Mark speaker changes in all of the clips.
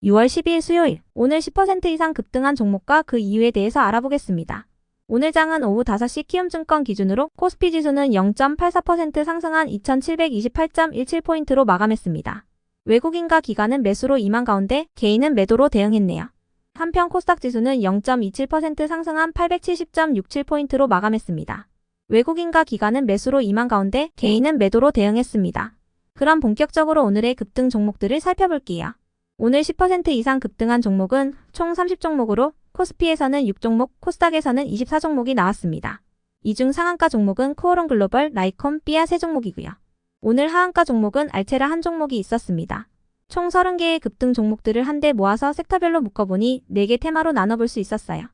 Speaker 1: 6월 12일 수요일, 오늘 10% 이상 급등한 종목과 그 이유에 대해서 알아보겠습니다. 오늘 장은 오후 5시 키움증권 기준으로 코스피 지수는 0.84% 상승한 2728.17포인트로 마감했습니다. 외국인과 기관은 매수로 임한 가운데 개인은 매도로 대응했네요. 한편 코스닥 지수는 0.27% 상승한 870.67포인트로 마감했습니다. 외국인과 기관은 매수로 임한 가운데 개인은 매도로 대응했습니다. 그럼 본격적으로 오늘의 급등 종목들을 살펴볼게요. 오늘 10% 이상 급등한 종목은 총 30종목으로 코스피에서는 6종목, 코스닥에서는 24종목이 나왔습니다. 이 중 상한가 종목은 코오롱 글로벌, 라이콤, 삐아 3종목이고요. 오늘 하한가 종목은 알체라 1종목이 있었습니다. 총 30개의 급등 종목들을 한데 모아서 섹터별로 묶어보니 4개 테마로 나눠볼 수 있었어요.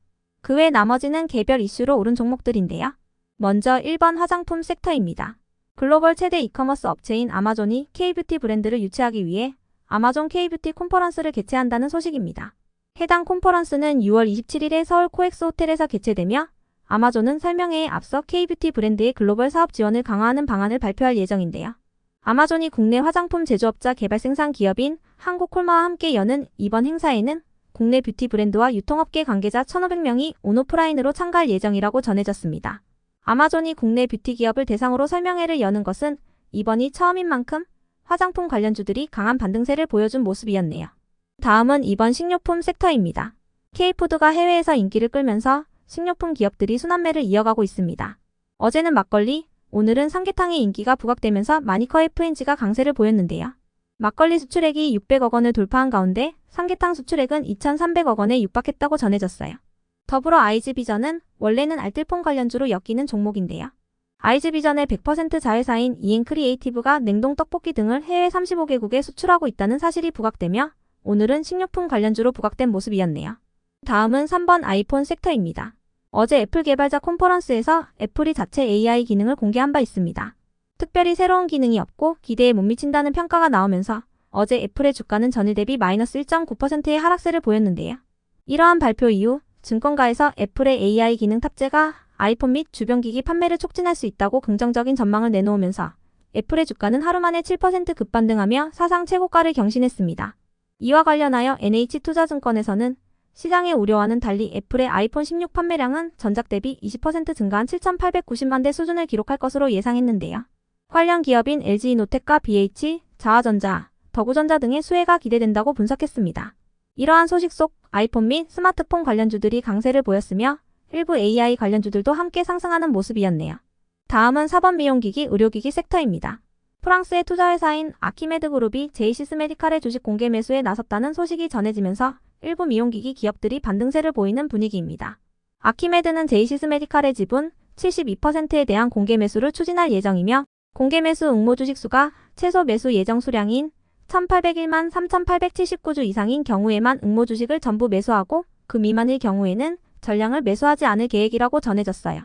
Speaker 1: 그 외 나머지는 개별 이슈로 오른 종목들인데요. 먼저 1번 화장품 섹터입니다. 글로벌 최대 이커머스 업체인 아마존이 K뷰티 브랜드를 유치하기 위해 아마존 K뷰티 콘퍼런스를 개최한다는 소식입니다. 해당 콘퍼런스는 6월 27일에 서울 코엑스 호텔에서 개최되며 아마존은 설명회에 앞서 K뷰티 브랜드의 글로벌 사업 지원을 강화하는 방안을 발표할 예정인데요. 아마존이 국내 화장품 제조업자 개발 생산 기업인 한국콜마와 함께 여는 이번 행사에는 국내 뷰티 브랜드와 유통업계 관계자 1,500명이 온오프라인으로 참가할 예정이라고 전해졌습니다. 아마존이 국내 뷰티 기업을 대상으로 설명회를 여는 것은 이번이 처음인 만큼 화장품 관련주들이 강한 반등세를 보여준 모습이었네요. 다음은 이번 식료품 섹터입니다. K푸드가 해외에서 인기를 끌면서 식료품 기업들이 순환매를 이어가고 있습니다. 어제는 막걸리, 오늘은 삼계탕의 인기가 부각되면서 마니커 FNG가 강세를 보였는데요. 막걸리 수출액이 600억 원을 돌파한 가운데 삼계탕 수출액은 2,300억 원에 육박했다고 전해졌어요. 더불어 아이즈비전은 원래는 알뜰폰 관련주로 엮이는 종목인데요. 아이즈비전의 100% 자회사인 이엔크리에이티브가 냉동 떡볶이 등을 해외 35개국에 수출하고 있다는 사실이 부각되며 오늘은 식료품 관련주로 부각된 모습이었네요. 다음은 3번 아이폰 섹터입니다. 어제 애플 개발자 콘퍼런스에서 애플이 자체 AI 기능을 공개한 바 있습니다. 특별히 새로운 기능이 없고 기대에 못 미친다는 평가가 나오면서 어제 애플의 주가는 전일 대비 마이너스 1.9%의 하락세를 보였는데요. 이러한 발표 이후 증권가에서 애플의 AI 기능 탑재가 아이폰 및 주변기기 판매를 촉진할 수 있다고 긍정적인 전망을 내놓으면서 애플의 주가는 하루 만에 7% 급반등하며 사상 최고가를 경신했습니다. 이와 관련하여 NH투자증권에서는 시장의 우려와는 달리 애플의 아이폰 16 판매량은 전작 대비 20% 증가한 7,890만 대 수준을 기록할 것으로 예상했는데요. 관련 기업인 LG이노텍과 BH, 자화전자, 더구전자 등의 수혜가 기대된다고 분석했습니다. 이러한 소식 속 아이폰 및 스마트폰 관련주들이 강세를 보였으며 일부 AI 관련주들도 함께 상승하는 모습이었네요. 다음은 4번 미용기기, 의료기기 섹터입니다. 프랑스의 투자회사인 아키메드 그룹이 제이시스 메디칼의 주식 공개 매수에 나섰다는 소식이 전해지면서 일부 미용기기 기업들이 반등세를 보이는 분위기입니다. 아키메드는 제이시스 메디칼의 지분 72%에 대한 공개 매수를 추진할 예정이며 공개 매수 응모 주식수가 최소 매수 예정 수량인 1,801만 3,879주 이상인 경우에만 응모 주식을 전부 매수하고 그 미만일 경우에는 전량을 매수하지 않을 계획이라고 전해졌어요.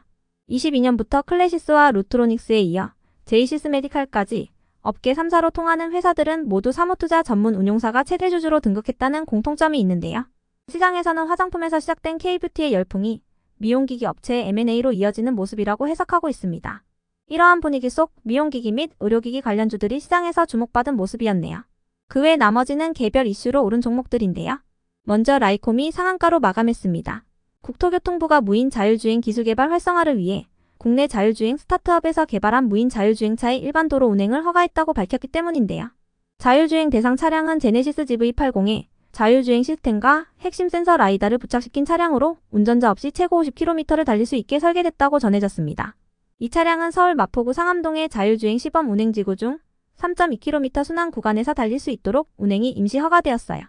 Speaker 1: 22년부터 클래시스와 루트로닉스에 이어 제이시스 메디칼까지 업계 3사로 통하는 회사들은 모두 사모투자 전문 운용사가 최대 주주로 등극했다는 공통점이 있는데요. 시장에서는 화장품에서 시작된 K뷰티의 열풍이 미용기기 업체의 M&A로 이어지는 모습이라고 해석하고 있습니다. 이러한 분위기 속 미용기기 및 의료기기 관련주들이 시장에서 주목받은 모습이었네요. 그 외 나머지는 개별 이슈로 오른 종목들인데요. 먼저 라이콤이 상한가로 마감했습니다. 국토교통부가 무인 자율주행 기술 개발 활성화를 위해 국내 자율주행 스타트업에서 개발한 무인 자율주행차의 일반 도로 운행을 허가했다고 밝혔기 때문인데요. 자율주행 대상 차량은 제네시스 GV80에 자율주행 시스템과 핵심 센서 라이다를 부착시킨 차량으로 운전자 없이 최고 50km를 달릴 수 있게 설계됐다고 전해졌습니다. 이 차량은 서울 마포구 상암동의 자율주행 시범 운행지구 중 3.2km 순환 구간에서 달릴 수 있도록 운행이 임시 허가되었어요.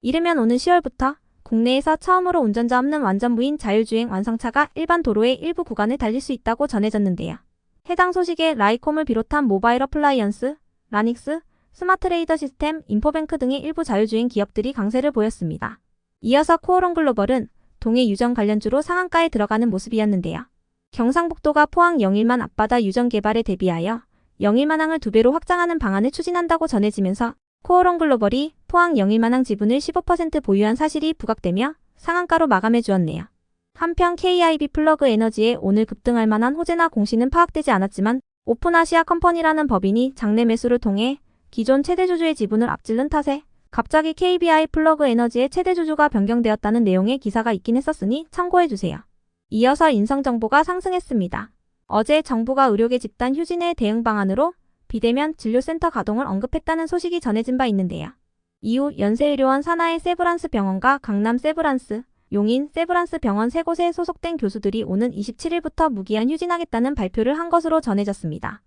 Speaker 1: 이르면 오는 10월부터 국내에서 처음으로 운전자 없는 완전 무인 자율주행 완성차가 일반 도로의 일부 구간을 달릴 수 있다고 전해졌는데요. 해당 소식에 라이콤을 비롯한 모바일 어플라이언스, 라닉스, 스마트레이더 시스템, 인포뱅크 등의 일부 자율주행 기업들이 강세를 보였습니다. 이어서 코오롱 글로벌은 동해 유전 관련주로 상한가에 들어가는 모습이었는데요. 경상북도가 포항 영일만 앞바다 유전 개발에 대비하여 영일만항을 2배로 확장하는 방안을 추진한다고 전해지면서 코오롱 글로벌이 포항 영일만항 지분을 15% 보유한 사실이 부각되며 상한가로 마감해 주었네요. 한편 KIB 플러그 에너지의 오늘 급등할 만한 호재나 공시는 파악되지 않았지만 오픈아시아 컴퍼니라는 법인이 장내 매수를 통해 기존 최대 주주의 지분을 앞질른 탓에 갑자기 KBI 플러그 에너지의 최대 주주가 변경되었다는 내용의 기사가 있긴 했었으니 참고해주세요. 이어서 인성정보가 상승했습니다. 어제 정부가 의료계 집단 휴진의 대응 방안으로 비대면 진료센터 가동을 언급했다는 소식이 전해진 바 있는데요. 이후 연세의료원 산하의 세브란스 병원과 강남 세브란스, 용인 세브란스 병원 세 곳에 소속된 교수들이 오는 27일부터 무기한 휴진하겠다는 발표를 한 것으로 전해졌습니다.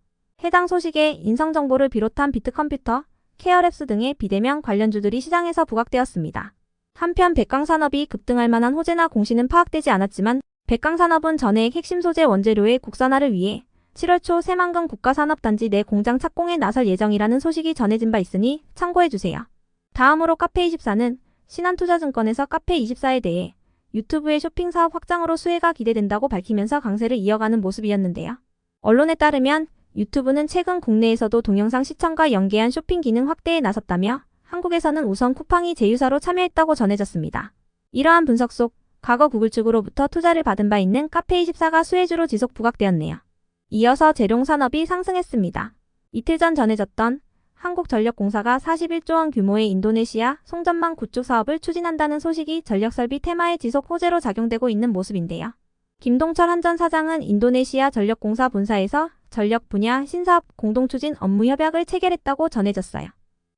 Speaker 1: 해당 소식에 인성정보를 비롯한 비트컴퓨터, 케어랩스 등의 비대면 관련주들이 시장에서 부각되었습니다. 한편 백광산업이 급등할 만한 호재나 공시는 파악되지 않았지만 백광산업은 전해액 핵심 소재 원재료의 국산화를 위해 7월 초 새만금 국가산업단지 내 공장 착공에 나설 예정이라는 소식이 전해진 바 있으니 참고해주세요. 다음으로 카페24는 신한투자증권에서 카페24에 대해 유튜브의 쇼핑 사업 확장으로 수혜가 기대된다고 밝히면서 강세를 이어가는 모습이었는데요. 언론에 따르면 유튜브는 최근 국내에서도 동영상 시청과 연계한 쇼핑 기능 확대에 나섰다며 한국에서는 우선 쿠팡이 제휴사로 참여했다고 전해졌습니다. 이러한 분석 속 과거 구글 측으로부터 투자를 받은 바 있는 카페24가 수혜주로 지속 부각되었네요. 이어서 재룡산업이 상승했습니다. 이틀 전 전해졌던 한국전력공사가 41조 원 규모의 인도네시아 송전망 구축 사업을 추진한다는 소식이 전력설비 테마의 지속 호재로 작용되고 있는 모습인데요. 김동철 한전 사장은 인도네시아 전력공사 본사에서 전력 분야 신사업 공동추진 업무 협약을 체결했다고 전해졌어요.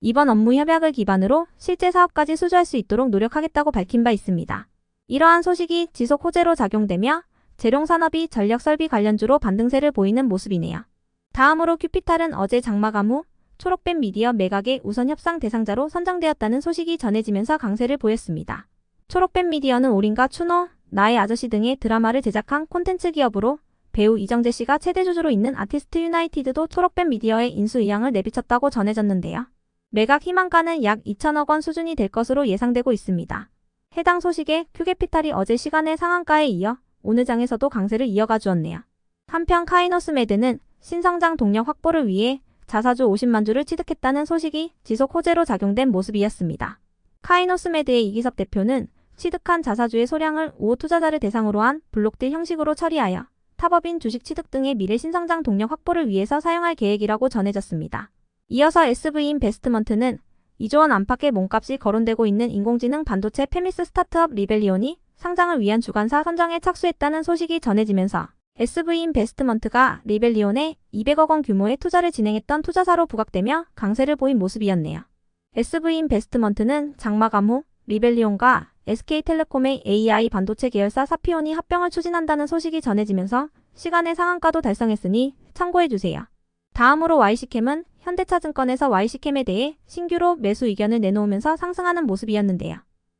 Speaker 1: 이번 업무 협약을 기반으로 실제 사업까지 수주할 수 있도록 노력하겠다고 밝힌 바 있습니다. 이러한 소식이 지속 호재로 작용되며 재룡산업이 전력설비 관련주로 반등세를 보이는 모습이네요. 다음으로 큐피탈은 어제 장마감 후 초록뱀 미디어 매각의 우선 협상 대상자로 선정되었다는 소식이 전해지면서 강세를 보였습니다. 초록뱀 미디어는 올인과 추노, 나의 아저씨 등의 드라마를 제작한 콘텐츠 기업으로 배우 이정재 씨가 최대 주주로 있는 아티스트 유나이티드도 초록뱀 미디어의 인수 의향을 내비쳤다고 전해졌는데요. 매각 희망가는 약 2천억 원 수준이 될 것으로 예상되고 있습니다. 해당 소식에 큐캐피탈이 어제 시간의 상한가에 이어 오늘 장에서도 강세를 이어가 주었네요. 한편 카이노스메드는 신성장 동력 확보를 위해 자사주 50만 주를 취득했다는 소식이 지속 호재로 작용된 모습이었습니다. 카이노스메드의 이기섭 대표는 취득한 자사주의 소량을 5호 투자자를 대상으로 한 블록딜 형식으로 처리하여 탑업인 주식 취득 등의 미래 신성장 동력 확보를 위해서 사용할 계획이라고 전해졌습니다. 이어서 SV인베스트먼트는 2조 원 안팎의 몸값이 거론되고 있는 인공지능 반도체 페미스 스타트업 리벨리온이 상장을 위한 주관사 선정에 착수했다는 소식이 전해지면서 SV인베스트먼트가 리벨리온에 200억 원 규모의 투자를 진행했던 투자사로 부각되며 강세를 보인 모습이었네요. SV인베스트먼트는 장마감 후 리벨리온과 SK텔레콤의 AI 반도체 계열사 사피온이 합병을 추진한다는 소식이 전해지면서 시간의 상한가도 달성했으니 참고해주세요. 다음으로 YC캠은 현대차증권에서 YC캠에 대해 신규로 매수 의견을 내놓으면서 상승하는 모습이었는데요.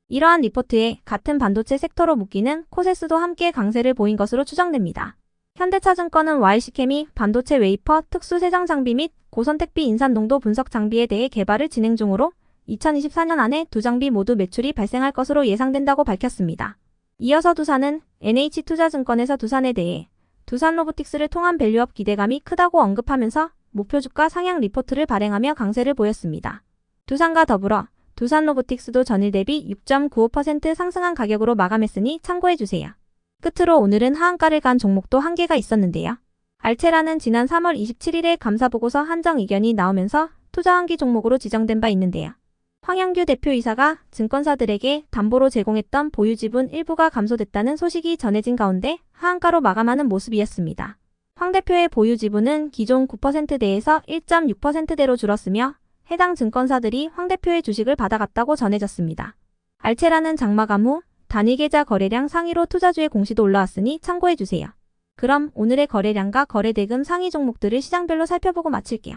Speaker 1: 이러한 리포트에 같은 반도체 섹터로 묶이는 코세스도 함께 강세를 보인 것으로 추정됩니다. 현대차증권은 YC캠이 반도체 웨이퍼 특수 세장 장비 및 고선택비 인산 농도 분석 장비에 대해 개발을 진행 중으로 2024년 안에 두 장비 모두 매출이 발생할 것으로 예상된다고 밝혔습니다. 이어서 두산은 NH투자증권에서 두산에 대해 두산로보틱스를 통한 밸류업 기대감이 크다고 언급하면서 목표 주가 상향 리포트를 발행하며 강세를 보였습니다. 두산과 더불어 두산로보틱스도 전일 대비 6.95% 상승한 가격으로 마감했으니 참고해주세요. 끝으로 오늘은 하한가를 간 종목도 한 개가 있었는데요. 알체라는 지난 3월 27일에 감사보고서 한정 의견이 나오면서 투자환기 종목으로 지정된 바 있는데요. 황영규 대표이사가 증권사들에게 담보로 제공했던 보유지분 일부가 감소됐다는 소식이 전해진 가운데 하한가로 마감하는 모습이었습니다. 황 대표의 보유지분은 기존 9%대에서 1.6%대로 줄었으며 해당 증권사들이 황 대표의 주식을 받아갔다고 전해졌습니다. 알체라는 장마감 후 단위계좌 거래량 상위로 투자주의 공시도 올라왔으니 참고해주세요. 그럼 오늘의 거래량과 거래대금 상위 종목들을 시장별로 살펴보고 마칠게요.